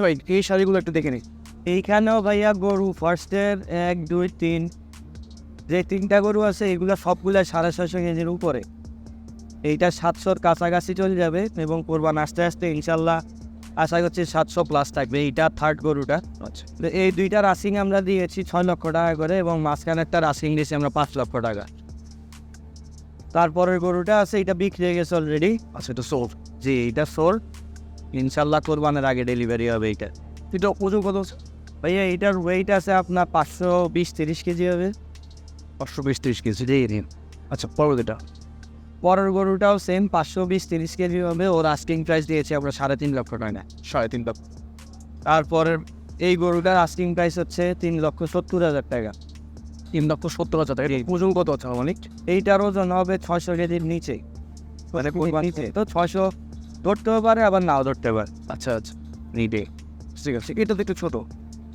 ভাই এই শাড়িগুলো একটু দেখে নিই। এইখানেও ভাইয়া গরু ফার্স্টের 1 2 3 যে 3টা গরু আছে এগুলো সবগুলা 650 কেজির উপরে। এইটা 700-র কাছাকাছি চলে যাবে এবং কোরবান আস্তে আস্তে ইনশাল্লাহ আশা করছি 700+ থাকবে। এইটা থার্ড গরুটা। আচ্ছা তো এই দুইটা রাসিং আমরা দিয়েছি 6 লক্ষ টাকা করে এবং মাঝখানে একটা রাসিং দিয়েছি আমরা 5 লক্ষ টাকা। তারপরের গরুটা আছে এটা বিক্রি হয়ে গেছে অলরেডি। আচ্ছা, এটা সোল্ড। জি এটা সোল্ড, ইনশাল্লাহ কোরবানের আগে ডেলিভারি হবে এইটা। এটা ওজন কত আছে? ভাইয়া এইটার ওয়েট আছে আপনার 520-30 কেজি হবে। 520-30 কেজি। আচ্ছা, পরবর্তীটা। পরের গরুটাও সেম 520-30 কেজি হবে। ওর আস্কিং প্রাইস দিয়েছি আমরা 3.5 লক্ষ টাকা। 3.5 লাখ। তারপরের এই গরুটার আস্কিং প্রাইস হচ্ছে 3,70,000 টাকা। 3,70,000 টাকা। ওজন কত আছে অনেক? এইটার ওজন হবে 600 কেজির নিচে, মানে নিচে তো 600 ধরতেও পারে আবার নাও ধরতে পারে। আচ্ছা আচ্ছা, নিটে ঠিক আছে। এটা তো একটু ছোট।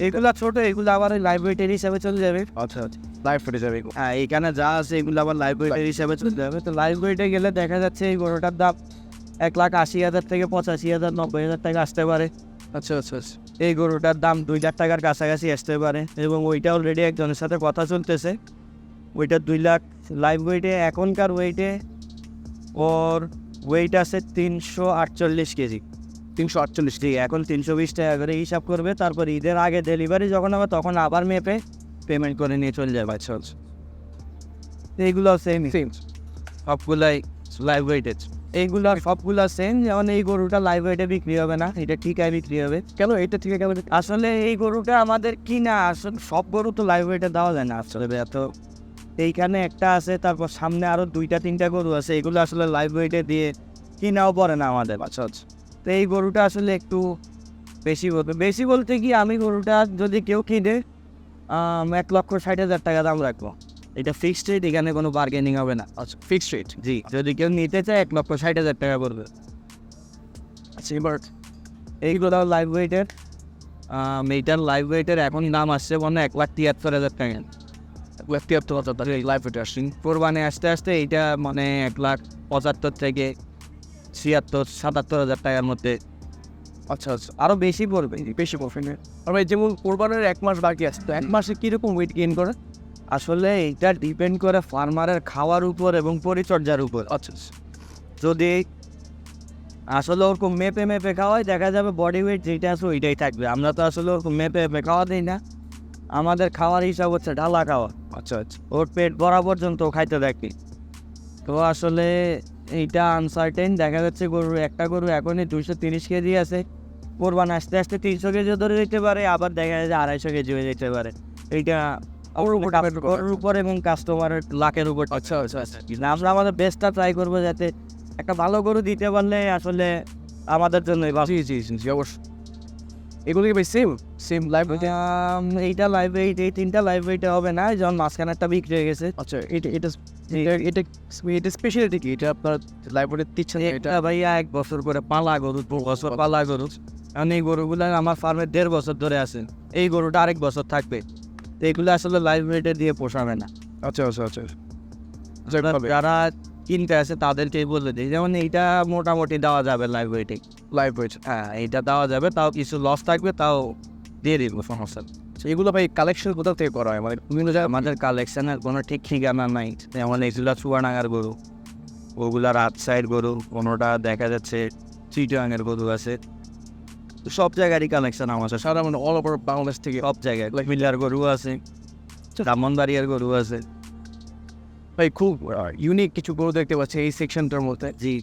এগুলা ছোট, এগুলো আবার লাইভ ওয়েটের হিসাবে চলে যাবে। আচ্ছা আচ্ছা, লাইভ ফেটে যাবে এগুলো। হ্যাঁ এখানে যা আছে এগুলো আবার লাইভ ওয়েটের হিসাবে চলে যাবে। তো লাইভ ওয়েটে গেলে দেখা যাচ্ছে এই গরুটার দাম 1,80,000 থেকে 85,000 90,000 টাকা আসতে পারে। আচ্ছা আচ্ছা আচ্ছা, এই গরুটার দাম 2 লাখ টাকার কাছাকাছি আসতে পারে এবং ওইটা অলরেডি একজনের সাথে কথা চলতেছে। ওইটা 2 লাখ লাইভ ওয়েটে, এখনকার ওয়েটে ওর ওয়েট আছে 348 কেজি। 348। জি এখন 320 টাকা করে হিসাব করবে। তারপর ঈদের আগে ডেলিভারি যখন হবে তখন আবার মেপে পেমেন্ট করে নিয়ে চলে যাবে। আচ্ছা আচ্ছা, এইগুলো সেম সেম। সবগুলাই লাইভ ওয়েটেজ, এইগুলো সবগুলো সেম। যেমন এই গরুটা লাইভ ওয়েটে বিক্রি হবে না, এটা ঠিকায় বিক্রি হবে। কেন এটা ঠিক কেন? আসলে এই গরুটা আমাদের কিনা, আসলে সব গরু তো লাইভ ওয়েটে দেওয়া যায় না আসলে এত। এইখানে একটা আছে, তারপর সামনে আরও 2-3টা গরু আছে, এগুলো আসলে লাইভ ওয়েটে দিয়ে কিনাও পড়ে না আমাদের। আচ্ছা আচ্ছা, তো এই গরুটা আসলে একটু বেশি বলতে কি, আমি গরুটা যদি কেউ কিনে 1,60,000 টাকা দাম রাখবো। এটা ফিক্সড রেট, এখানে কোনো বার্গেনিং হবে না। আচ্ছা, ফিক্সড রেট। জি যদি কেউ নিতে চায় 1,60,000 টাকা পড়বে। আচ্ছা, এবার এইগুলো লাইভ ওয়েটের, এইটার লাইভ ওয়েটের এখন দাম আসছে মনে হয় 1,73,000 টাকা। 1,73,000 টাকা লাইভ রেটে আসছেন। কোরবানি আস্তে আস্তে এইটা মানে 1,75,000 থেকে 76-77,000 টাকার মধ্যে আচ্ছা আচ্ছা, আরও বেশি পড়বে। বেশি প্রফিট। আর ভাই যেমন কোরবানের 1 মাস বাকি আছে, তো 1 মাসে কীরকম ওয়েট গেইন করে? আসলে এইটা ডিপেন্ড করে ফার্মারের খাওয়ার উপর এবং পরিচর্যার উপর। আচ্ছা আচ্ছা, যদি আসলে ওরকম মেপে মেপে খাওয়াই দেখা যাবে বডি ওয়েট যেটা আছে ওইটাই থাকবে। আমরা তো আসলে ওরকম মেপে মেপে খাওয়া দিই না, আমাদের খাওয়ার হিসাব হচ্ছে ঢালা খাওয়া। আচ্ছা আচ্ছা, ওর পেট ভরা পর্যন্ত খাইতে থাকি। তো আসলে এইটা আনসার্টেন। দেখা যাচ্ছে একটা গরু এখনই 230 কেজি আছে, কোরবান আস্তে আস্তে 300 কেজি ধরে যেতে পারে, আবার দেখা যায় যে 250 কেজি হয়ে যেতে পারে। এইটা ওর উপর এবং কাস্টমারের লাখের উপর। আচ্ছা আচ্ছা আচ্ছা, আমরা আমাদের বেস্টটা ট্রাই করবো যাতে একটা ভালো গরু দিতে পারলে আসলে আমাদের জন্যই ভালো। জি জি জি জি, অবশ্যই। এগুলো কি ভাই সেম লাইভ রেটে? এইটা লাইভ ওয়েট, এই 3টা লাইভ ওয়েটে হবে না, যেমন মাঝখানে একটা বিক্রি হয়ে গেছে। আচ্ছা, এটা এটা এটা এটা স্পেশালিটি কি? এটা আপনার লাইভ রেটে দিচ্ছেন এটা? এটা ভাইয়া 1 বছর করে পালা গরু, 2 বছর পালা গরু। কারণ এই গরুগুলো আমার ফার্মে 1.5 বছর ধরে আছে, এই গরুটা আরেক বছর থাকবে। তো এগুলো আসলে লাইভ ওয়েটে দিয়ে পোষাবে না। আচ্ছা আচ্ছা আচ্ছা, যারা কিনতে আছে তাদেরকেই বলে দিই, যেমন এইটা মোটামুটি দেওয়া যাবে লাইভ ওয়েটে। Live rate. হ্যাঁ এইটা দেওয়া যাবে, তাও কিছু লস থাকবে, তাও দিয়ে দিব, সমস্যা নেই। এগুলো ভাই কালেকশন কোথা থেকে করা হয়? মানে বিভিন্ন জায়গায়? আমাদের কালেকশনের কোনো ঠিক ঠিকানা নাই। যেমন এইগুলা চুয়াডাঙ্গার গরু, ওগুলা রাজশাহীর গরু, কোনোটা দেখা যাচ্ছে চিটাগাংয়ের গরু আছে। তো সব জায়গারই কালেকশন আমার আছে, সারা মানে অল ওভার বাংলাদেশ থেকে। সব জায়গায়। মিলার গরু আছে, ব্রাহ্মণবাড়িয়ার গরু আছে। ভাই খুব ইউনিক কিছু গরু দেখতে পাচ্ছি এই সেকশনটার মধ্যে। জি